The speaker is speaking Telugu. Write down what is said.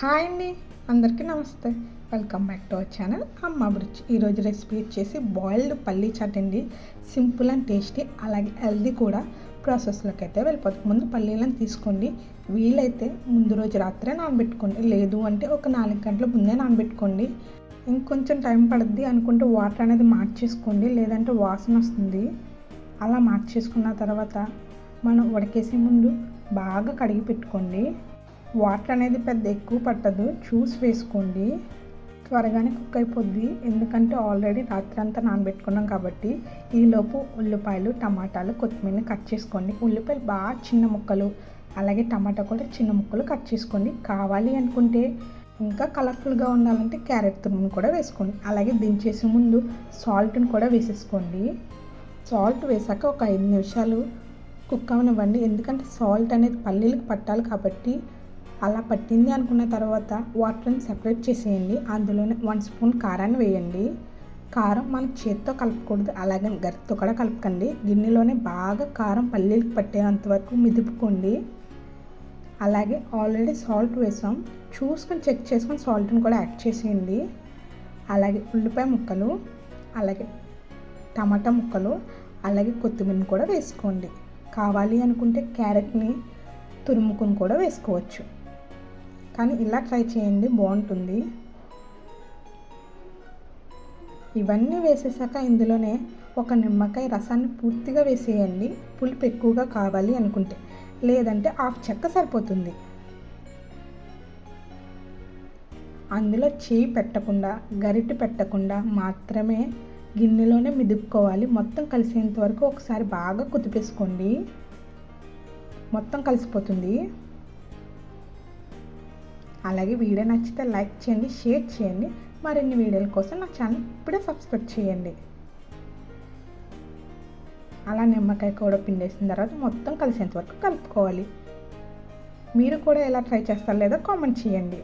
హాయ్ అండి, అందరికీ నమస్తే. Welcome back to our channel అమ్మ అభిరుచి. ఈరోజు రెసిపీ వచ్చేసి బాయిల్డ్ పల్లీ చాట్ అండి. సింపుల్ అండ్ టేస్టీ, అలాగే హెల్దీ కూడా. ప్రాసెస్లోకి అయితే వెళ్ళిపోతుంది. ముందు పల్లీలను తీసుకోండి. వీలైతే ముందు రోజు రాత్రే నానబెట్టుకోండి, లేదు అంటే ఒక 4 గంటల ముందే నానబెట్టుకోండి. ఇంకొంచెం టైం పడుద్ది అనుకుంటే వాటర్ అనేది మార్చేసుకోండి, లేదంటే వాసన వస్తుంది. అలా మార్చేసుకున్న తర్వాత మనం ఉడకేసే ముందు బాగా కడిగి పెట్టుకోండి. వాటర్ అనేది పెద్ద ఎక్కువ పట్టదు, చూసి వేసుకోండి. త్వరగానే కుక్ అయిపోద్ది, ఎందుకంటే ఆల్రెడీ రాత్రి అంతా నానబెట్టుకున్నాం కాబట్టి. ఈలోపు ఉల్లిపాయలు, టమాటాలు, కొత్తిమీరని కట్ చేసుకోండి. ఉల్లిపాయలు బాగా చిన్న ముక్కలు, అలాగే టమాటా కూడా చిన్న ముక్కలు కట్ చేసుకోండి. కావాలి అనుకుంటే ఇంకా కలర్ఫుల్గా ఉండాలంటే క్యారెట్ తురుమును కూడా వేసుకోండి. అలాగే దించేసే ముందు సాల్ట్ని కూడా వేసేసుకోండి. సాల్ట్ వేసాక ఒక 5 నిమిషాలు కుక్ అవనివ్వండి, ఎందుకంటే సాల్ట్ అనేది పల్లీలకు పట్టాలి కాబట్టి. అలా పట్టింది అనుకున్న తర్వాత వాటర్ని సెపరేట్ చేసేయండి. అందులోనే 1 స్పూన్ కారాన్ని వేయండి. కారం మనం చేత్తో కలపకూడదు, అలాగే గరిటెతో కూడా కలపకండి. గిన్నెలోనే బాగా కారం పల్లీలకు పట్టేంత వరకు మిదుపుకోండి. అలాగే ఆల్రెడీ సాల్ట్ వేసాం, చూసుకొని చెక్ చేసుకొని సాల్ట్ని కూడా యాడ్ చేసేయండి. అలాగే ఉల్లిపాయ ముక్కలు, అలాగే టమాటా ముక్కలు, అలాగే కొత్తిమీరని కూడా వేసుకోండి. కావాలి అనుకుంటే క్యారెట్ని తురుముకొని కూడా వేసుకోవచ్చు, కానీ ఇలా ట్రై చేయండి, బాగుంటుంది. ఇవన్నీ వేసేసాక ఇందులోనే ఒక నిమ్మకాయ రసాన్ని పూర్తిగా వేసేయండి, పులుపు ఎక్కువగా కావాలి అనుకుంటే. లేదంటే 1/2 చెక్క సరిపోతుంది. అందులో చేయి పెట్టకుండా, గరిటె పెట్టకుండా మాత్రమే గిన్నెలోనే మిదుపుకోవాలి. మొత్తం కలిసేంత వరకు ఒకసారి బాగా కుదిపేసుకోండి, మొత్తం కలిసిపోతుంది. అలాగే వీడియో నచ్చితే లైక్ చేయండి, షేర్ చేయండి. మరిన్ని వీడియోల కోసం నా ఛానల్ ఇప్పుడే సబ్స్క్రైబ్ చేయండి. అలా నిమ్మకాయ కూడా పిండేసిన తర్వాత మొత్తం కలిసేంత వరకు కలుపుకోవాలి. మీరు కూడా ఎలా ట్రై చేస్తారో లేదో కామెంట్ చేయండి.